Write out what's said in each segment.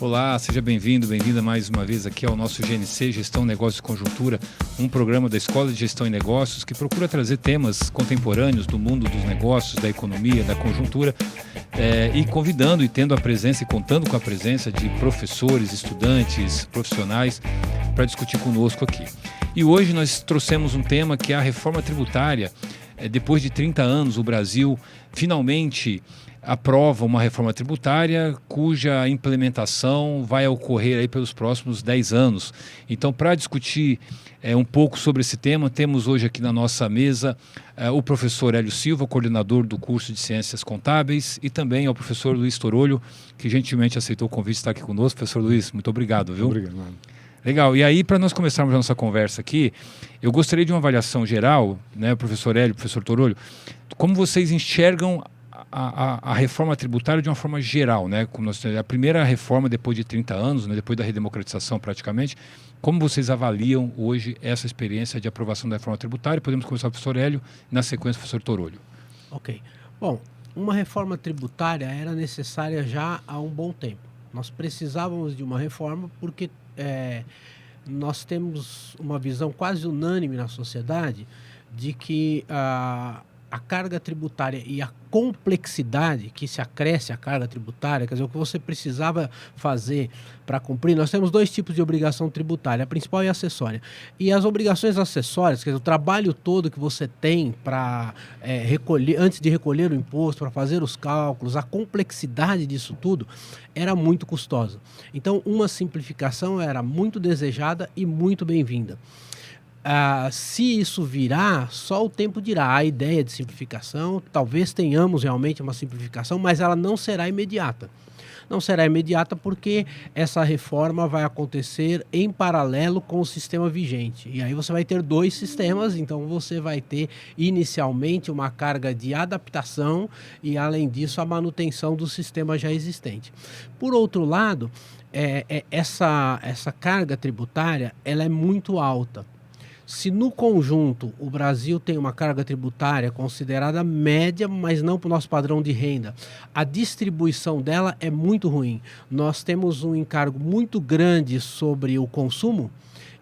Olá, seja bem-vindo, bem-vinda mais uma vez aqui ao nosso GNC, Gestão, Negócios e Conjuntura, um programa da Escola de Gestão e Negócios que procura trazer temas contemporâneos do mundo dos negócios, da economia, da conjuntura, e convidando e tendo a presença e contando com a presença de professores, estudantes, profissionais para discutir conosco aqui. E hoje nós trouxemos um tema que é a reforma tributária. Depois de 30 anos, o Brasil finalmente aprova uma reforma tributária cuja implementação vai ocorrer aí pelos próximos 10 anos. Então, para discutir um pouco sobre esse tema, temos hoje aqui na nossa mesa o professor Hélio Silva, coordenador do curso de Ciências Contábeis, e também ao professor Luiz Torolho, que gentilmente aceitou o convite de estar aqui conosco. Professor Luiz, muito obrigado, viu? Obrigado, mano. Legal. E aí, para nós começarmos a nossa conversa aqui, eu gostaria de uma avaliação geral, né, professor Hélio, professor Torolho, como vocês enxergam a reforma tributária de uma forma geral, né? Como a primeira reforma depois de 30 anos, né, depois da redemocratização praticamente, como vocês avaliam hoje essa experiência de aprovação da reforma tributária? Podemos começar com o professor Hélio e na sequência o professor Torolho. Ok. Bom, uma reforma tributária era necessária já há um bom tempo. Nós precisávamos de uma reforma porque nós temos uma visão quase unânime na sociedade de que a carga tributária e a complexidade que se acresce à carga tributária, quer dizer, o que você precisava fazer para cumprir, nós temos dois tipos de obrigação tributária, a principal e a acessória. E as obrigações acessórias, quer dizer, o trabalho todo que você tem para recolher, antes de recolher o imposto, para fazer os cálculos, a complexidade disso tudo era muito custosa. Então, uma simplificação era muito desejada e muito bem-vinda. Se isso virá, só o tempo dirá. A ideia de simplificação, talvez tenhamos realmente uma simplificação, mas ela não será imediata. Não será imediata porque essa reforma vai acontecer em paralelo com o sistema vigente. E aí você vai ter dois sistemas, então você vai ter inicialmente uma carga de adaptação e, além disso, a manutenção do sistema já existente. Por outro lado, essa carga tributária ela é muito alta. Se no conjunto o Brasil tem uma carga tributária considerada média, mas não para o nosso padrão de renda, a distribuição dela é muito ruim. Nós temos um encargo muito grande sobre o consumo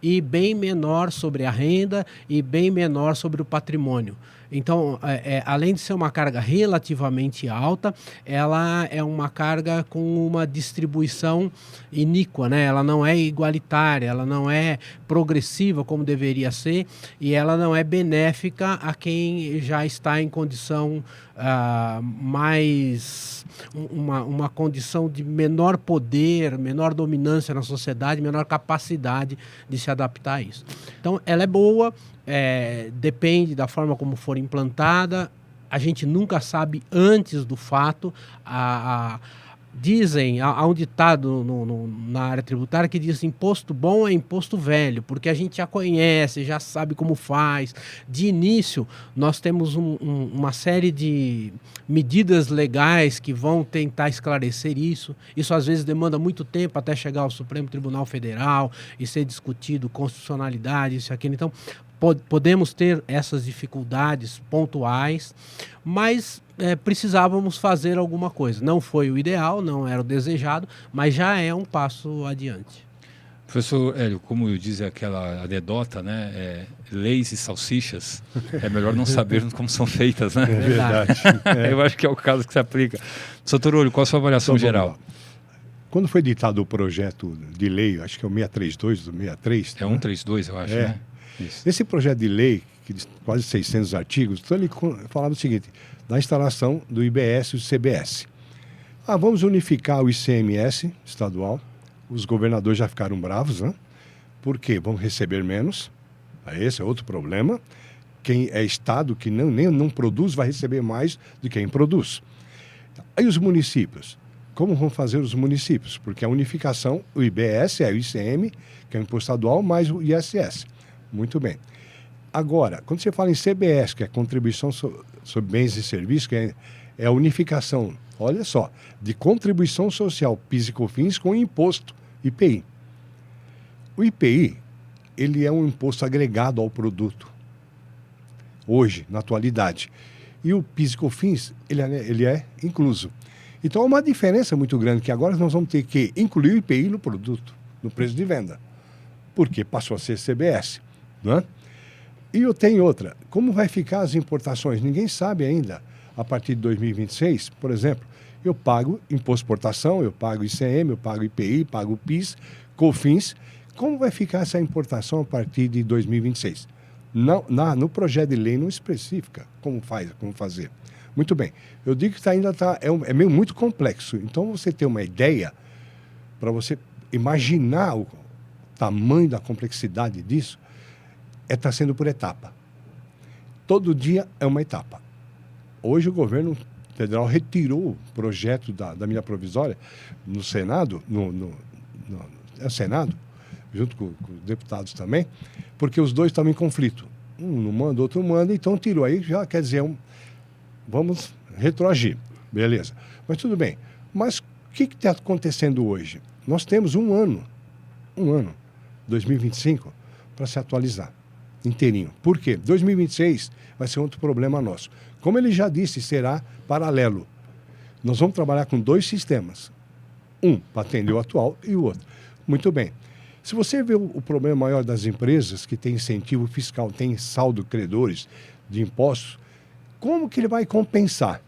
e bem menor sobre a renda e bem menor sobre o patrimônio. Então, além de ser uma carga relativamente alta, ela é uma carga com uma distribuição iníqua, né? Ela não é igualitária, ela não é progressiva como deveria ser e ela não é benéfica a quem já está em condição uma condição de menor poder, menor dominância na sociedade, menor capacidade de se adaptar a isso. Então, ela é boa, depende da forma como for implantada, a gente nunca sabe antes do fato. Dizem, há um ditado na área tributária que diz: imposto bom é imposto velho, porque a gente já conhece, já sabe como faz. De início, nós temos uma série de medidas legais que vão tentar esclarecer isso. Isso às vezes demanda muito tempo até chegar ao Supremo Tribunal Federal e ser discutido constitucionalidade, isso e aquilo. Então, podemos ter essas dificuldades pontuais, mas precisávamos fazer alguma coisa. Não foi o ideal, não era o desejado, mas já é um passo adiante. Professor Hélio, como diz aquela anedota, né? Leis e salsichas, é melhor não sabermos como são feitas, né? É verdade. Eu acho que é o caso que se aplica. Professor Torolho, qual a sua avaliação geral? Quando foi ditado o projeto de lei, acho que é o 632 do 63... É 132, eu acho, né? Isso. Esse projeto de lei, que de quase 600 artigos, então ele falava o seguinte: da instalação do IBS e do CBS. Vamos unificar o ICMS estadual. Os governadores já ficaram bravos, né? Por quê? Vão receber menos. Esse é outro problema. Quem é estado que não produz vai receber mais do que quem produz. Aí os municípios. Como vão fazer os municípios? Porque a unificação, o IBS é o ICM, que é o imposto estadual, mais o ISS. Muito bem. Agora, quando você fala em CBS, que é contribuição sobre bens e serviços, que é a unificação, olha só, de contribuição social, PIS e COFINS com imposto, IPI. O IPI, ele é um imposto agregado ao produto, hoje, na atualidade. E o PIS e COFINS, ele é incluso. Então, há uma diferença muito grande, que agora nós vamos ter que incluir o IPI no produto, no preço de venda, porque passou a ser CBS, não é? E eu tenho outra, como vai ficar as importações? Ninguém sabe ainda. A partir de 2026, por exemplo, eu pago imposto de exportação, eu pago ICM, eu pago IPI, pago PIS, COFINS. Como vai ficar essa importação a partir de 2026? Não, no projeto de lei não especifica como fazer. Muito bem, eu digo que é meio muito complexo. Então, você ter uma ideia, para você imaginar o tamanho da complexidade disso, está sendo por etapa. Todo dia é uma etapa. Hoje o governo federal retirou o projeto da medida provisória no Senado, é o Senado, junto com os deputados também, porque os dois estavam em conflito. Um não manda, outro manda, então tirou. Aí já quer dizer, vamos retroagir. Beleza. Mas tudo bem. Mas o que está acontecendo hoje? Nós temos um ano, 2025, para se atualizar inteirinho. Por quê? 2026 vai ser outro problema nosso. Como ele já disse, será paralelo. Nós vamos trabalhar com 2 sistemas. Um para atender o atual e o outro. Muito bem. Se você vê o problema maior das empresas que tem incentivo fiscal, tem saldo credores de impostos, como que ele vai compensar?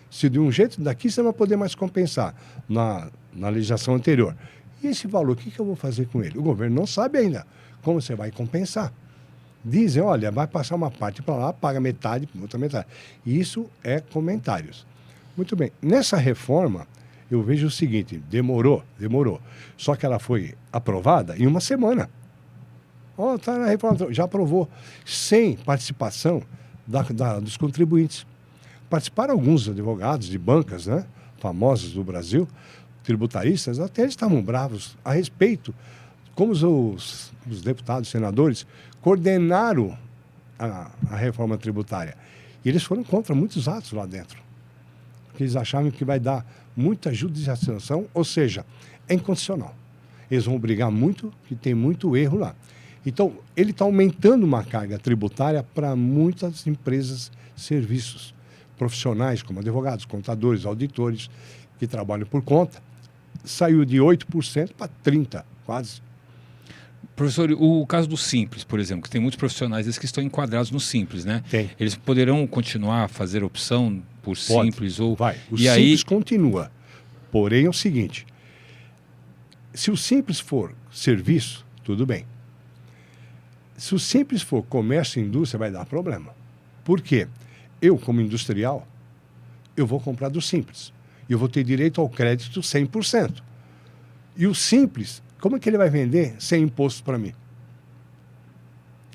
Se de um jeito daqui você não vai poder mais compensar na legislação anterior. E esse valor, o que eu vou fazer com ele? O governo não sabe ainda como você vai compensar. Dizem, olha, vai passar uma parte para lá, paga metade, outra metade. Isso é comentários. Muito bem. Nessa reforma, eu vejo o seguinte, demorou. Só que ela foi aprovada em uma semana. Está na reforma, já aprovou, sem participação dos contribuintes. Participaram alguns advogados de bancas, né, famosos do Brasil, tributaristas, até eles estavam bravos a respeito, como os deputados, senadores, coordenaram a reforma tributária. E eles foram contra muitos atos lá dentro. Porque eles achavam que vai dar muita judicialização, ou seja, é inconstitucional. Eles vão brigar muito, que tem muito erro lá. Então, ele está aumentando uma carga tributária para muitas empresas, serviços profissionais, como advogados, contadores, auditores, que trabalham por conta. Saiu de 8% para 30%, quase. Professor, o caso do Simples, por exemplo, que tem muitos profissionais que estão enquadrados no Simples, né? Tem. Eles poderão continuar a fazer opção por Simples? Vai. O e Simples continua. Porém, é o seguinte, se o Simples for serviço, tudo bem. Se o Simples for comércio e indústria, vai dar problema. Por quê? Eu, como industrial, eu vou comprar do Simples. E eu vou ter direito ao crédito 100%. E o Simples, como é que ele vai vender sem imposto para mim?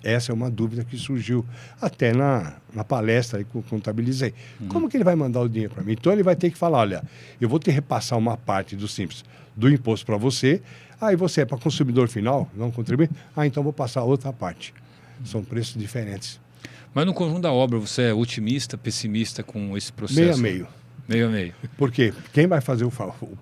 Essa é uma dúvida que surgiu até na palestra que eu contabilizei. Como que ele vai mandar o dinheiro para mim? Então ele vai ter que falar, olha, eu vou ter que repassar uma parte do Simples do imposto para você, aí você é para consumidor final, não contribui, então vou passar outra parte. São preços diferentes. Mas no conjunto da obra, você é otimista, pessimista com esse processo? Meio a meio. Meio a meio. Porque quem vai fazer o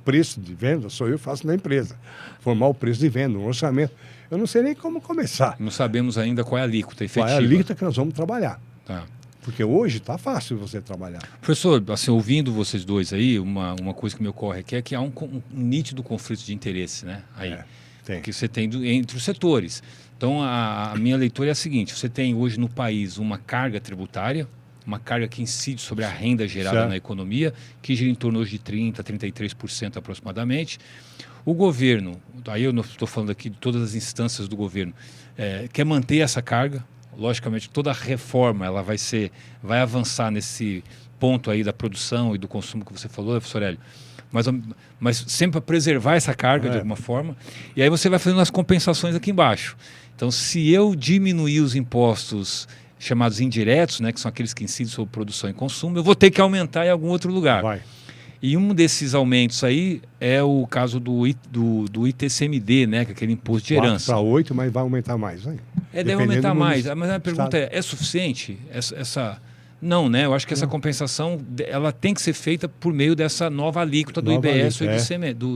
preço de venda sou eu, faço na empresa. Formar o preço de venda, um orçamento. Eu não sei nem como começar. Não sabemos ainda qual é a alíquota efetiva. Qual é a alíquota que nós vamos trabalhar. Tá. Porque hoje está fácil você trabalhar. Professor, assim, ouvindo vocês dois aí, uma coisa que me ocorre aqui é que há um nítido conflito de interesse, né? Aí, tem. Que você tem entre os setores. Então, a minha leitura é a seguinte, você tem hoje no país uma carga tributária, uma carga que incide sobre a renda gerada na economia, que gira em torno hoje de 30%, 33% aproximadamente. O governo, aí eu não estou falando aqui de todas as instâncias do governo, quer manter essa carga. Logicamente, toda a reforma ela vai avançar nesse ponto aí da produção e do consumo que você falou, professor Hélio. Mas sempre para preservar essa carga de alguma forma. E aí você vai fazendo as compensações aqui embaixo. Então, se eu diminuir os impostos chamados indiretos, né, que são aqueles que incidem sobre produção e consumo, eu vou ter que aumentar em algum outro lugar. Vai. E um desses aumentos aí é o caso do ITCMD, né, que é aquele imposto de herança. 4 para 8, mas vai aumentar mais. Hein? Deve aumentar mais. Mas a pergunta é suficiente? Não, né? Eu acho que essa compensação ela tem que ser feita por meio dessa nova alíquota do IBS ou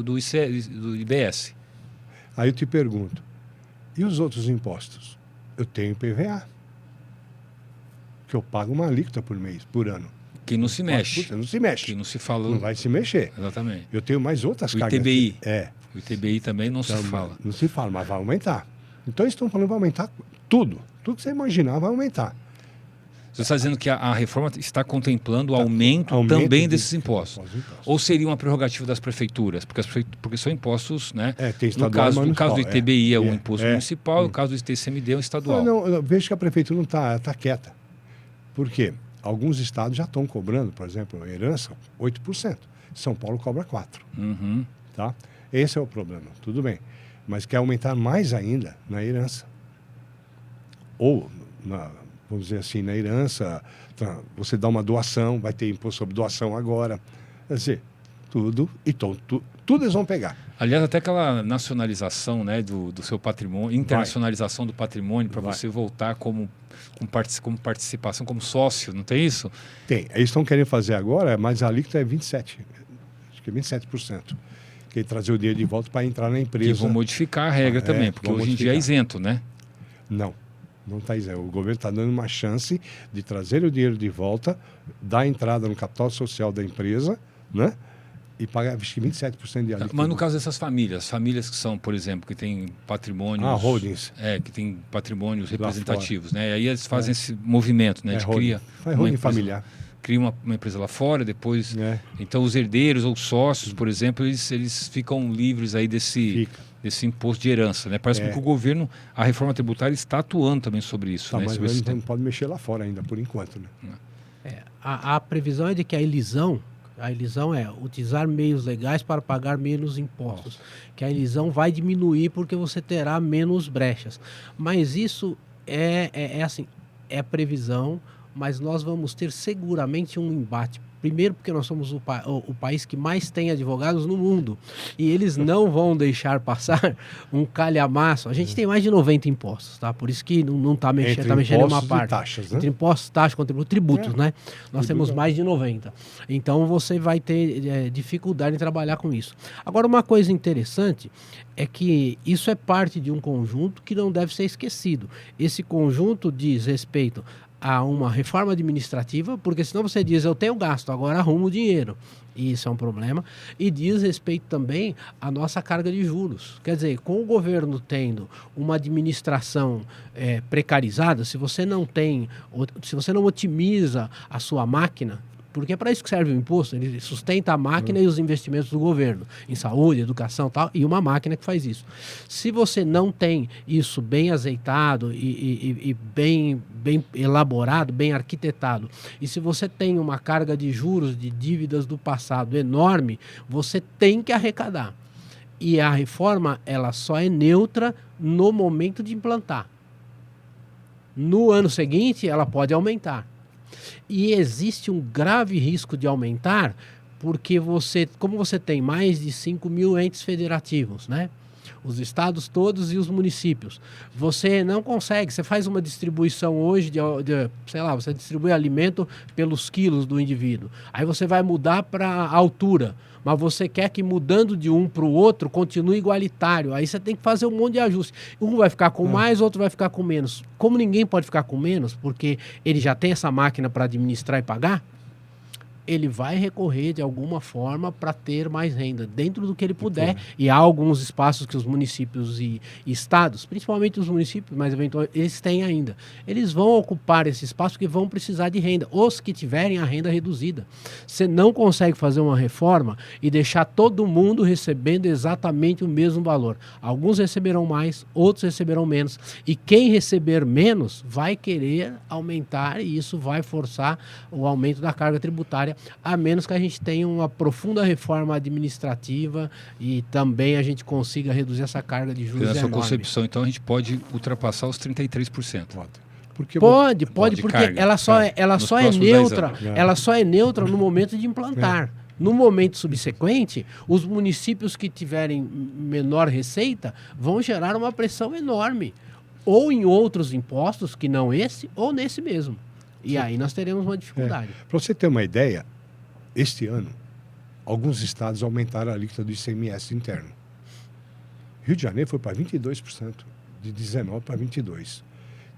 do IBS. Aí eu te pergunto, e os outros impostos? Eu tenho IPVA, que eu pago uma alíquota por mês, por ano. Que não se mexe. 4%, não se mexe. Que não se fala. Não vai se mexer. Exatamente. Eu tenho mais outras O cargas. ITBI. É. O ITBI também não se fala. Não se fala, mas vai aumentar. Então eles estão falando que vai aumentar tudo. Tudo que você imaginar vai aumentar. Você está dizendo que a reforma está contemplando o aumento também desses impostos. Ou seria uma prerrogativa das prefeituras? Porque são impostos, né? Tem no caso do ITBI é o imposto municipal, no caso do ITCMD é o estadual. Eu vejo que a prefeitura não está quieta. Por quê? Alguns estados já estão cobrando, por exemplo, a herança, 8%. São Paulo cobra 4%. Uhum. Tá? Esse é o problema. Tudo bem. Mas quer aumentar mais ainda na herança. Ou, vamos dizer assim, na herança, você dá uma doação, vai ter imposto sobre doação agora. Quer dizer, tudo eles vão pegar. Aliás, até aquela nacionalização, né, do seu patrimônio, internacionalização do patrimônio, para você voltar como participação, como sócio, não tem isso? Tem. Eles estão querendo fazer agora, mas a alíquota é 27%. Acho que é 27%. Que trazer o dinheiro de volta para entrar na empresa. Que vão modificar a regra também, porque hoje em dia é isento, né? Não está isento. O governo está dando uma chance de trazer o dinheiro de volta, dar entrada no capital social da empresa, né? E pagar, acho que 27% de alíquota. Mas no caso dessas famílias que são, por exemplo, que têm patrimônios... holdings. Que têm patrimônios representativos, né? E aí eles fazem esse movimento, né? Faz holding familiar. Cria uma empresa lá fora, depois... Então, os herdeiros ou sócios, por exemplo, eles ficam livres aí desse imposto de herança, né? Parece que o governo, a reforma tributária está atuando também sobre isso, né? Mas sobre esse não pode mexer lá fora ainda, por enquanto, né? A previsão é de que a elisão é utilizar meios legais para pagar menos impostos. Que a elisão vai diminuir porque você terá menos brechas. Mas isso é previsão, mas nós vamos ter seguramente um embate. Primeiro porque nós somos o país que mais tem advogados no mundo. E eles não vão deixar passar um calhamaço. A gente tem mais de 90 impostos, tá? Por isso que não está mexendo, está mexendo em uma parte. Taxas, né? Entre impostos, taxas, tributos, né? Nós temos mais de 90. Então você vai ter dificuldade em trabalhar com isso. Agora, uma coisa interessante é que isso é parte de um conjunto que não deve ser esquecido. Esse conjunto diz respeito a uma reforma administrativa, porque senão você diz, eu tenho gasto, agora arrumo o dinheiro. E isso é um problema. E diz respeito também à nossa carga de juros. Quer dizer, com o governo tendo uma administração precarizada, se você não otimiza a sua máquina, porque é para isso que serve o imposto, ele sustenta a máquina e os investimentos do governo, em saúde, educação e tal, e uma máquina que faz isso. Se você não tem isso bem azeitado e bem elaborado, bem arquitetado, e se você tem uma carga de juros, de dívidas do passado enorme, você tem que arrecadar. E a reforma, ela só é neutra no momento de implantar. No ano seguinte, ela pode aumentar. E existe um grave risco de aumentar, porque como você tem mais de 5 mil entes federativos, né? Os estados todos e os municípios, você não consegue, você faz uma distribuição hoje sei lá, você distribui alimento pelos quilos do indivíduo, aí você vai mudar para a altura, mas você quer que mudando de um para o outro continue igualitário, aí você tem que fazer um monte de ajuste. Um vai ficar com mais, outro vai ficar com menos. Como ninguém pode ficar com menos, porque ele já tem essa máquina para administrar e pagar, ele vai recorrer de alguma forma para ter mais renda, dentro do que ele puder. E há alguns espaços que os municípios e estados, principalmente os municípios, mas eventualmente eles têm ainda. Eles vão ocupar esse espaço porque vão precisar de renda, os que tiverem a renda reduzida. Você não consegue fazer uma reforma e deixar todo mundo recebendo exatamente o mesmo valor. Alguns receberão mais, outros receberão menos. E quem receber menos vai querer aumentar, e isso vai forçar o aumento da carga tributária, a menos que a gente tenha uma profunda reforma administrativa e também a gente consiga reduzir essa carga de juros enorme. Na sua concepção, então, a gente pode ultrapassar os 33%. Pode, porque carga, ela só é neutra, ela só é neutra no momento de implantar. No momento subsequente, os municípios que tiverem menor receita vão gerar uma pressão enorme, ou em outros impostos, que não esse, ou nesse mesmo. E aí nós teremos uma dificuldade. Para você ter uma ideia, este ano, alguns estados aumentaram a alíquota do ICMS interno. Rio de Janeiro foi para 22%, de 19% para 22%.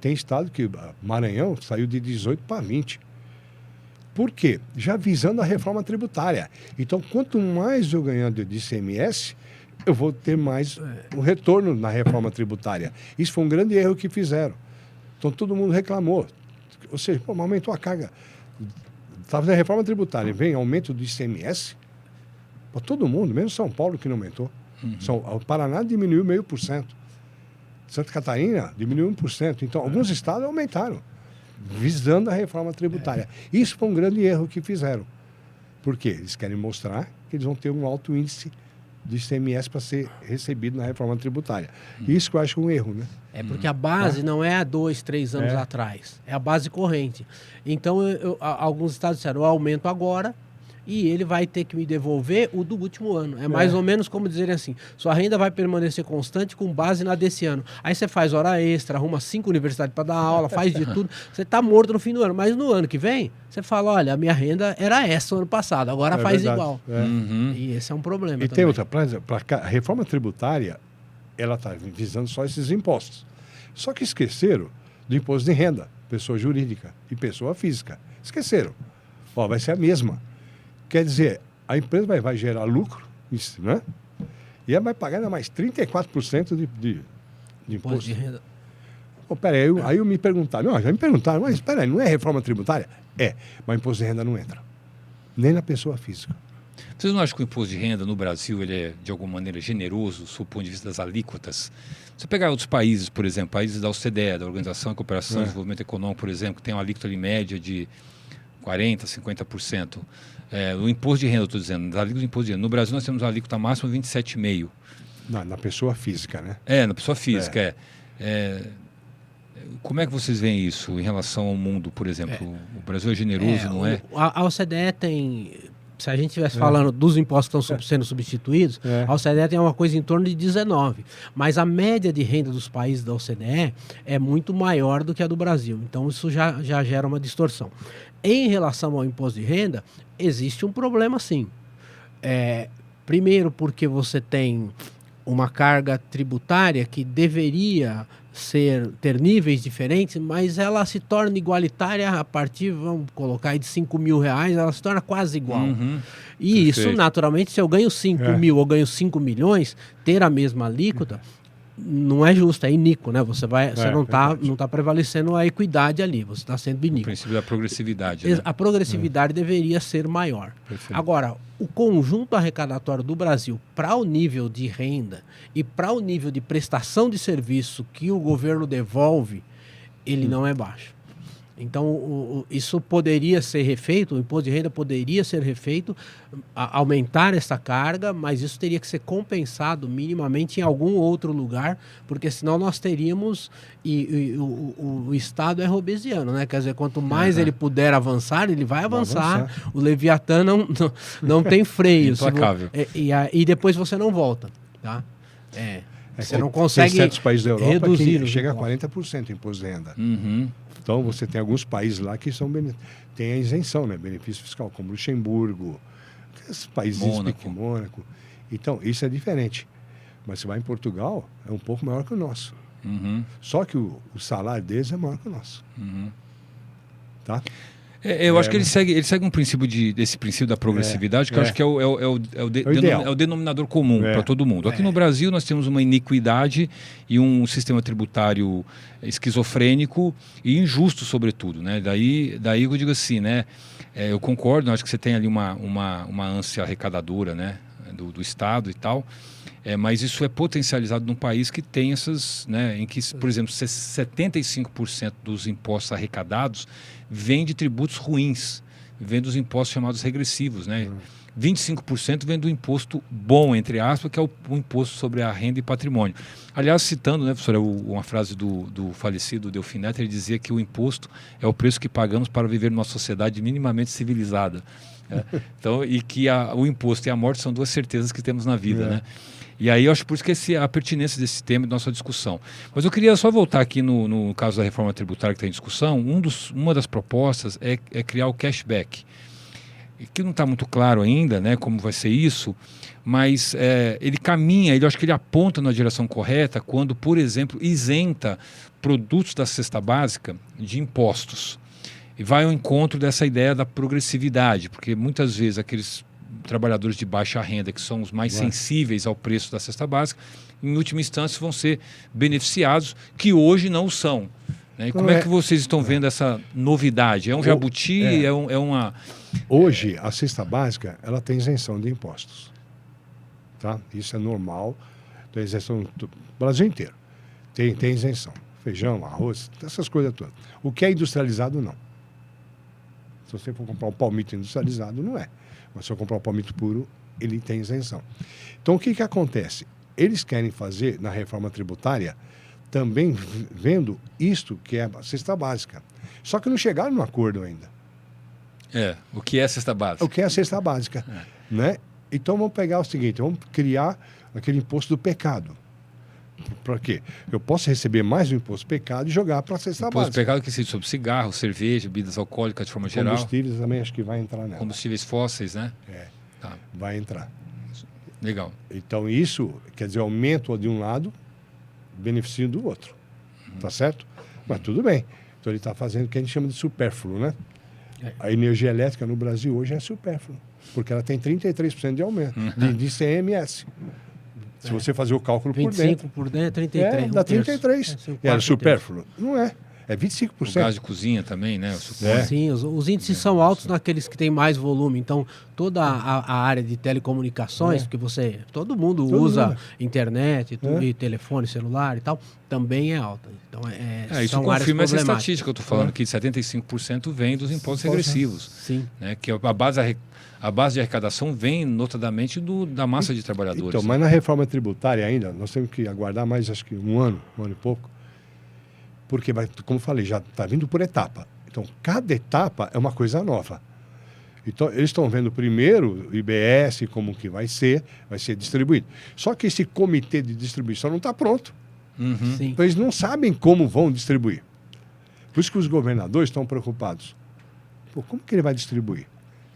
Tem estado que, Maranhão, saiu de 18% para 20%. Por quê? Já visando a reforma tributária. Então, quanto mais eu ganhar de ICMS, eu vou ter mais um retorno na reforma tributária. Isso foi um grande erro que fizeram. Então, todo mundo reclamou. Ou seja, pô, aumentou a carga. Estava fazendo a reforma tributária, vem aumento do ICMS para todo mundo, mesmo São Paulo que não aumentou. O Paraná diminuiu 0,5%. Santa Catarina diminuiu 1%. Então, alguns estados aumentaram, visando a reforma tributária. Isso foi um grande erro que fizeram. Por quê? Eles querem mostrar que eles vão ter um alto índice do ICMS para ser recebido na reforma tributária. Isso que eu acho um erro, né? É porque a base não é há 2, 3 anos atrás. É a base corrente. Então, alguns estados disseram, eu aumento agora e ele vai ter que me devolver o do último ano. É mais ou menos como dizer assim, sua renda vai permanecer constante com base na desse ano. Aí você faz hora extra, arruma 5 universidades para dar aula, faz de tudo. Você está morto no fim do ano. Mas no ano que vem, você fala, olha, a minha renda era essa no ano passado, agora faz verdade. igual. E esse é um problema E também. tem outra, a reforma tributária, ela está visando só esses impostos. Só que esqueceram do imposto de renda, pessoa jurídica e pessoa física. Esqueceram. Ó, vai ser a mesma. Quer dizer, a empresa vai gerar lucro, isso, né? E ela vai pagar ainda mais 34% de imposto de renda. Oh, peraí, aí eu me perguntaram, já me perguntaram, mas peraí, não é reforma tributária? É, mas o imposto de renda não entra. Nem na pessoa física. Vocês não acham que o imposto de renda no Brasil ele é, de alguma maneira, generoso, do ponto de vista das alíquotas? Se você pegar outros países, por exemplo, países da OCDE, da Organização de Cooperação e Desenvolvimento Econômico, por exemplo, que tem uma alíquota ali média de 40%, 50%. O imposto de renda, eu estou dizendo, das alíquotas do imposto de renda. No Brasil nós temos uma alíquota máxima de 27,5%. Na pessoa física, né? Na pessoa física, Como é que vocês veem isso em relação ao mundo, por exemplo? O Brasil é generoso, não é? A OCDE tem... Se a gente estivesse falando dos impostos que estão sendo substituídos, a OCDE tem uma coisa em torno de 19. Mas a média de renda dos países da OCDE é muito maior do que a do Brasil. Então, isso já gera uma distorção. Em relação ao imposto de renda, existe um problema, sim. Primeiro, porque você tem uma carga tributária que deveria ter níveis diferentes, mas ela se torna igualitária a partir, vamos colocar aí, de 5 mil reais, ela se torna quase igual. E isso, naturalmente, se eu ganho 5 mil ou ganho 5 milhões, ter a mesma alíquota não é justo, é iníquo, né? Você não está prevalecendo a equidade ali, você está sendo iníquo. O princípio da progressividade. Né? A progressividade deveria ser maior. Perfeito. Agora, o conjunto arrecadatório do Brasil para o nível de renda e para o nível de prestação de serviço que o governo devolve, ele não é baixo. Então, isso poderia ser refeito, o imposto de renda poderia ser refeito, aumentar essa carga, mas isso teria que ser compensado minimamente em algum outro lugar, porque senão nós teríamos, o Estado é robesiano, né? Quer dizer, quanto mais ele puder avançar, ele vai avançar. O Leviatã não tem freio. Implacável. E depois você não volta, tá? Você não consegue tem certos países da Europa reduzir que chega a 40% de imposto de renda. Então, você tem alguns países lá que tem a isenção, né? Benefício fiscal, como Luxemburgo, esses países Mônaco. Então, isso é diferente. Mas você vai em Portugal, é um pouco maior que o nosso. Só que o salário deles é maior que o nosso. Tá? Eu acho que ele segue um princípio desse princípio da progressividade, que eu acho que é o denominador comum para todo mundo. Aqui no Brasil nós temos uma iniquidade e um sistema tributário esquizofrênico e injusto, sobretudo. Né? Daí eu digo assim, né? Eu concordo, acho que você tem ali uma ânsia arrecadadora, né? do Estado e tal. Mas isso é potencializado num país que tem essas, né, em que, por exemplo, 75% dos impostos arrecadados vêm de tributos ruins, vêm dos impostos chamados regressivos, né? 25% vem do imposto bom, entre aspas, que é o imposto sobre a renda e patrimônio. Aliás, citando, né, professor, uma frase do falecido Delfim Neto, ele dizia que o imposto é o preço que pagamos para viver numa sociedade minimamente civilizada. Então, e que o imposto e a morte são duas certezas que temos na vida, né? E aí eu acho por isso que a pertinência desse tema de nossa discussão. Mas eu queria só voltar aqui no caso da reforma tributária que está em discussão. Uma das propostas é criar o cashback, que não está muito claro ainda, né, como vai ser isso, mas ele caminha, eu acho que ele aponta na direção correta quando, por exemplo, isenta produtos da cesta básica de impostos. E vai ao encontro dessa ideia da progressividade, porque muitas vezes aqueles trabalhadores de baixa renda, que são os mais sensíveis ao preço da cesta básica, em última instância vão ser beneficiados, que hoje não são. Né? E como é que vocês estão vendo essa novidade? É um jabuti? É uma... Hoje, a cesta básica, ela tem isenção de impostos. Tá? Isso é normal. Tem isenção no Brasil inteiro. Tem isenção. Feijão, arroz, essas coisas todas. O que é industrializado, não. Se você for comprar um palmito industrializado, não é. Mas se eu comprar um palmito puro, ele tem isenção. Então, o que acontece? Eles querem fazer, na reforma tributária, também vendo isto que é a cesta básica. Só que não chegaram no acordo ainda. O que é a cesta básica? O que é a cesta básica. Né? Então, vamos pegar o seguinte, vamos criar aquele imposto do pecado. Para quê? Eu posso receber mais do imposto do pecado e jogar para a cesta básica. Imposto do pecado que incide sobre cigarro, cerveja, bebidas alcoólicas de forma geral. Combustíveis também acho que vai entrar nela. Combustíveis fósseis, né? Tá. Vai entrar. Legal. Então isso, quer dizer, aumento de um lado, benefício do outro. Tá certo? Mas tudo bem. Então ele está fazendo o que a gente chama de supérfluo, né? A energia elétrica no Brasil hoje é supérflua, porque ela tem 33% de aumento, de ICMS. Se você fazer o cálculo por dentro. 25 por dentro, 33. Dá 33. Era supérfluo? Não é. É 25%. O gás de cozinha também, né? Sim, os índices são altos naqueles que têm mais volume. Então, toda a área de telecomunicações, porque todo mundo usa internet e telefone, celular e tal, também é alta. Então, isso confirma essa estatística que eu estou falando, que 75% vem dos impostos regressivos. Sim. Né? Que a base de arrecadação vem notadamente da massa de trabalhadores. Então, mas na reforma tributária ainda, nós temos que aguardar mais, acho que um ano e pouco, porque, como eu falei, já está vindo por etapa. Então, cada etapa é uma coisa nova. Então, eles estão vendo primeiro o IBS, como que vai ser distribuído. Só que esse comitê de distribuição não está pronto. Então, eles não sabem como vão distribuir. Por isso que os governadores estão preocupados. Pô, como que ele vai distribuir?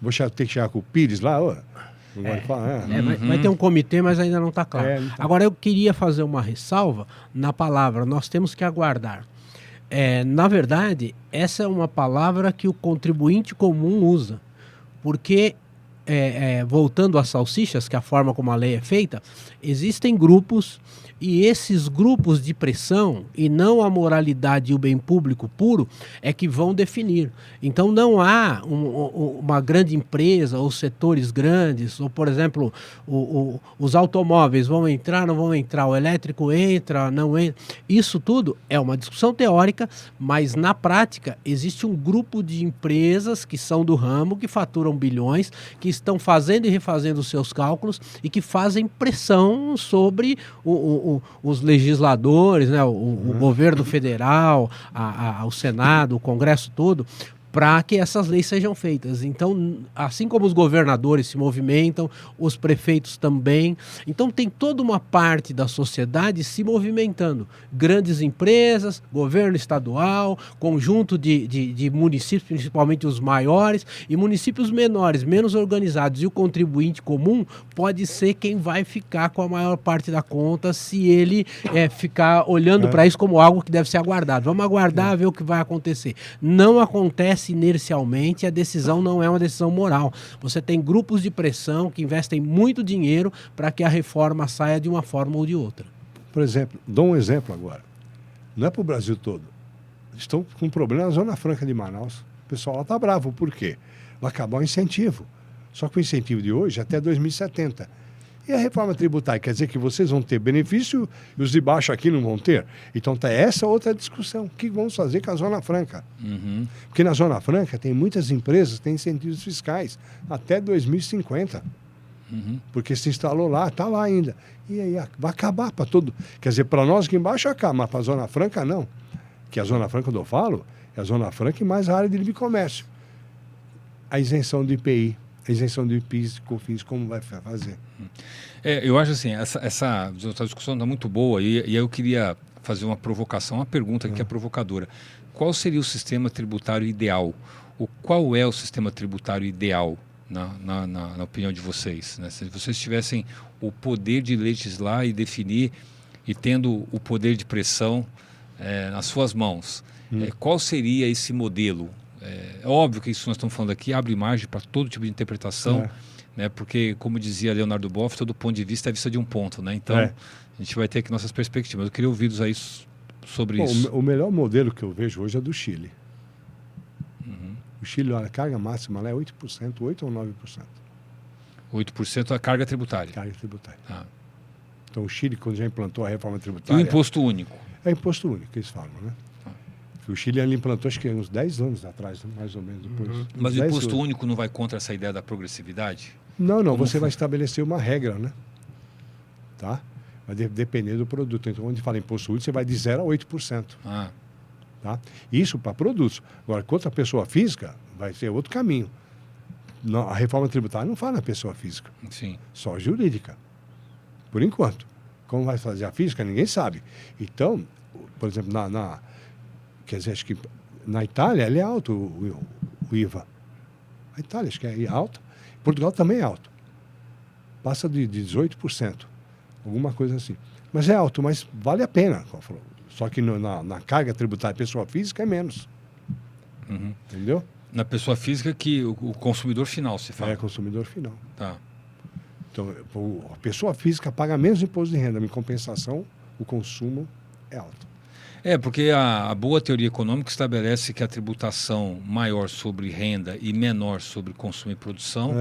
Vou ter que chegar com o Pires lá? Vai ter um comitê, mas ainda não está claro. Agora, eu queria fazer uma ressalva na palavra. Nós temos que aguardar. Na verdade, essa é uma palavra que o contribuinte comum usa. Porque, voltando às salsichas, que é a forma como a lei é feita, existem grupos, e esses grupos de pressão, e não a moralidade e o bem público puro, é que vão definir. Então não há uma grande empresa ou setores grandes, ou por exemplo, os automóveis vão entrar, não vão entrar, o elétrico entra, não entra. Isso tudo é uma discussão teórica, mas na prática existe um grupo de empresas que são do ramo, que faturam bilhões, que estão fazendo e refazendo os seus cálculos e que fazem pressão sobre os legisladores, né, o governo federal, o Senado, o Congresso todo, para que essas leis sejam feitas. Então, assim como os governadores se movimentam, os prefeitos também. Então, tem toda uma parte da sociedade se movimentando. Grandes empresas, governo estadual, conjunto de municípios, principalmente os maiores, e municípios menores, menos organizados. E o contribuinte comum pode ser quem vai ficar com a maior parte da conta se ele ficar olhando para isso como algo que deve ser aguardado. Vamos aguardar, ver o que vai acontecer. Não acontece inercialmente, a decisão não é uma decisão moral. Você tem grupos de pressão que investem muito dinheiro para que a reforma saia de uma forma ou de outra. Por exemplo, dou um exemplo agora. Não é para o Brasil todo. Estão com um problema na Zona Franca de Manaus. O pessoal lá está bravo. Por quê? Vai acabar o incentivo. Só que o incentivo de hoje é até 2070. E a reforma tributária quer dizer que vocês vão ter benefício e os de baixo aqui não vão ter? Então tá essa outra discussão. O que vamos fazer com a Zona Franca? Porque na Zona Franca tem muitas empresas que têm incentivos fiscais até 2050. Porque se instalou lá, está lá ainda. E aí vai acabar para todo... Quer dizer, para nós aqui embaixo acaba, mas para a Zona Franca não. Que a Zona Franca, quando eu falo, é a Zona Franca e mais a área de livre comércio. A isenção do IPI, a isenção do IPIS, COFINS, como vai fazer? Eu acho assim, essa discussão está muito boa e aí eu queria fazer uma provocação, uma pergunta que é provocadora. Qual seria o sistema tributário ideal? Qual é o sistema tributário ideal, na opinião de vocês? Né? Se vocês tivessem o poder de legislar e definir e tendo o poder de pressão nas suas mãos, qual seria esse modelo? É óbvio que isso que nós estamos falando aqui abre margem para todo tipo de interpretação, né? Porque, como dizia Leonardo Boff, todo ponto de vista é vista de um ponto, né? Então, a gente vai ter aqui nossas perspectivas. Eu queria ouvir aí sobre isso. O melhor modelo que eu vejo hoje é do Chile. O Chile, olha, a carga máxima lá é 8%, 8 ou 9%. 8% a carga tributária. Carga tributária. Ah. Então, o Chile, quando já implantou a reforma E tributária... o imposto único? É imposto único, que eles falam, né? O Chile ele implantou, acho que uns 10 anos atrás, mais ou menos. Depois, Mas o imposto único não vai contra essa ideia da progressividade? Não, você vai estabelecer uma regra, né? Tá? Vai depender do produto. Então, quando fala imposto único, você vai de 0% a 8%. Ah. Tá? Isso para produtos. Agora, contra a pessoa física, vai ser outro caminho. Não, a reforma tributária não fala na pessoa física. Sim. Só jurídica. Por enquanto. Como vai fazer a física, ninguém sabe. Então, por exemplo, quer dizer, acho que na Itália ele é alto o IVA. A Itália acho que é alto. Portugal também é alto. Passa de 18%. Alguma coisa assim. Mas é alto, mas vale a pena. Só que na carga tributária pessoa física é menos. Entendeu? Na pessoa física que o consumidor final, se fala. É, consumidor final. Tá. Então, a pessoa física paga menos imposto de renda. Em compensação, o consumo é alto. Porque a boa teoria econômica estabelece que a tributação maior sobre renda e menor sobre consumo e produção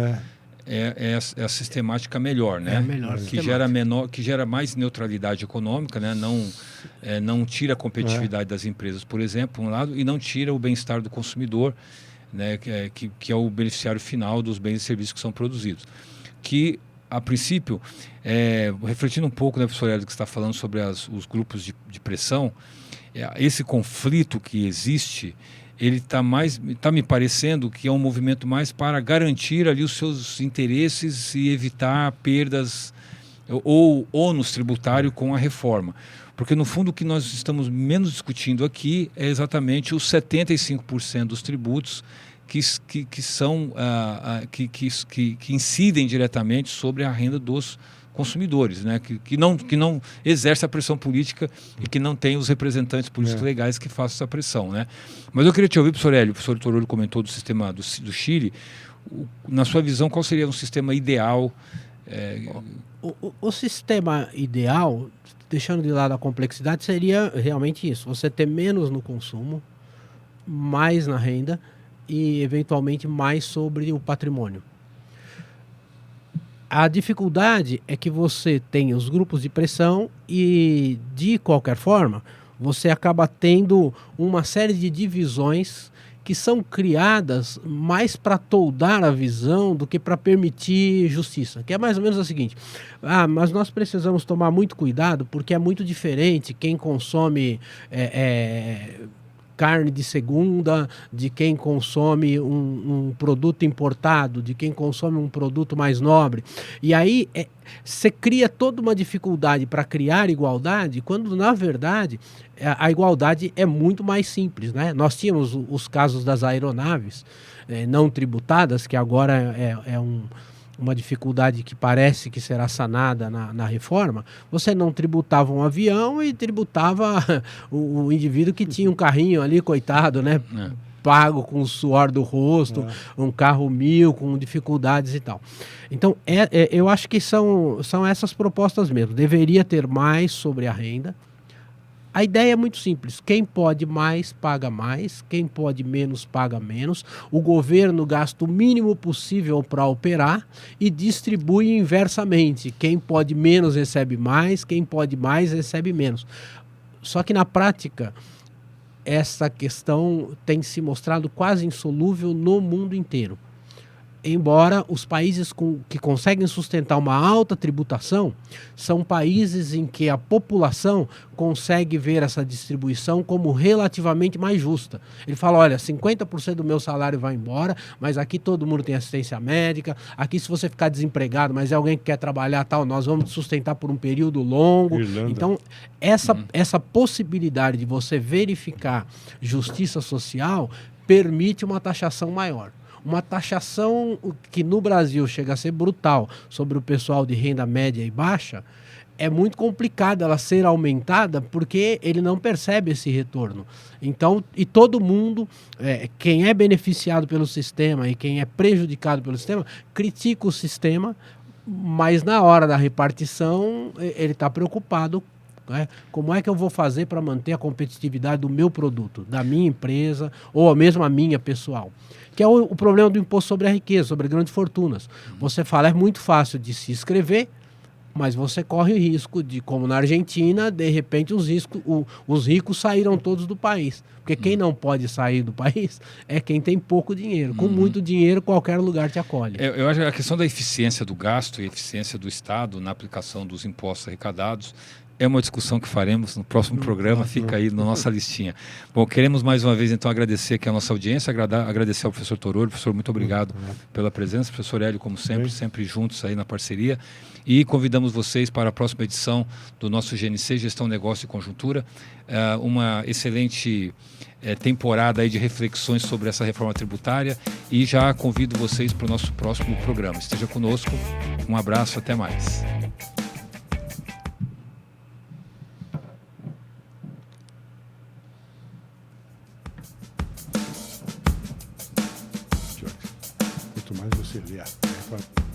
é a sistemática melhor, né? É a melhor que gera mais neutralidade econômica, né? Não tira a competitividade das empresas, por exemplo, por um lado, e não tira o bem-estar do consumidor, né? Que é o beneficiário final dos bens e serviços que são produzidos. Que, a princípio, refletindo um pouco, né, professor Hélio, que está falando sobre os grupos de pressão, esse conflito que existe, ele está me parecendo que é um movimento mais para garantir ali os seus interesses e evitar perdas ou ônus tributário com a reforma. Porque, no fundo, o que nós estamos menos discutindo aqui é exatamente os 75% dos tributos que incidem diretamente sobre a renda dos consumidores, né? que não exerce a pressão política e que não tem os representantes políticos legais que façam essa pressão, né? Mas eu queria te ouvir, professor Hélio, o professor Torolho comentou do sistema do Chile. Na sua visão, qual seria um sistema ideal? O sistema ideal, deixando de lado a complexidade, seria realmente isso: você ter menos no consumo, mais na renda e, eventualmente, mais sobre o patrimônio. A dificuldade é que você tem os grupos de pressão e, de qualquer forma, você acaba tendo uma série de divisões que são criadas mais para toldar a visão do que para permitir justiça. Que é mais ou menos o seguinte: mas nós precisamos tomar muito cuidado porque é muito diferente quem consome carne de segunda, de quem consome um produto importado, de quem consome um produto mais nobre. E aí você cria toda uma dificuldade para criar igualdade, quando na verdade a igualdade é muito mais simples, né? Nós tínhamos os casos das aeronaves não tributadas, que agora uma dificuldade que parece que será sanada na reforma. Você não tributava um avião e tributava o indivíduo que tinha um carrinho ali, coitado, né? Pago com o suor do rosto, um carro 1000 com dificuldades e tal. Então, eu acho que são essas propostas mesmo. Deveria ter mais sobre a renda. A ideia é muito simples: quem pode mais, paga mais; quem pode menos, paga menos. O governo gasta o mínimo possível para operar e distribui inversamente. Quem pode menos, recebe mais; quem pode mais, recebe menos. Só que, na prática, essa questão tem se mostrado quase insolúvel no mundo inteiro. Embora os países que conseguem sustentar uma alta tributação são países em que a população consegue ver essa distribuição como relativamente mais justa. Ele fala: olha, 50% do meu salário vai embora, mas aqui todo mundo tem assistência médica, aqui se você ficar desempregado, mas é alguém que quer trabalhar, tal, nós vamos sustentar por um período longo. Irlanda. Então, essa possibilidade de você verificar justiça social permite uma taxação maior. Uma taxação que no Brasil chega a ser brutal sobre o pessoal de renda média e baixa, é muito complicado ela ser aumentada porque ele não percebe esse retorno. Então, e todo mundo, quem é beneficiado pelo sistema e quem é prejudicado pelo sistema, critica o sistema, mas na hora da repartição ele está preocupado, né? Como é que eu vou fazer para manter a competitividade do meu produto, da minha empresa ou mesmo a minha pessoal? Que é o problema do imposto sobre a riqueza, sobre grandes fortunas. Você fala, é muito fácil de se inscrever, mas você corre o risco de, como na Argentina, de repente os ricos saíram todos do país. Porque quem não pode sair do país é quem tem pouco dinheiro. Com muito dinheiro, qualquer lugar te acolhe. Eu acho que a questão da eficiência do gasto e eficiência do Estado na aplicação dos impostos arrecadados é uma discussão que faremos no próximo programa, fica aí na nossa listinha. Bom, queremos mais uma vez então agradecer aqui a nossa audiência, agradecer ao professor Tororo. Professor, muito obrigado pela presença. Professor Hélio, como sempre, sempre juntos aí na parceria. E convidamos vocês para a próxima edição do nosso GNC, Gestão, Negócio e Conjuntura. Uma excelente temporada aí de reflexões sobre essa reforma tributária e já convido vocês para o nosso próximo programa. Esteja conosco. Um abraço, até mais. Quanto mais você lê a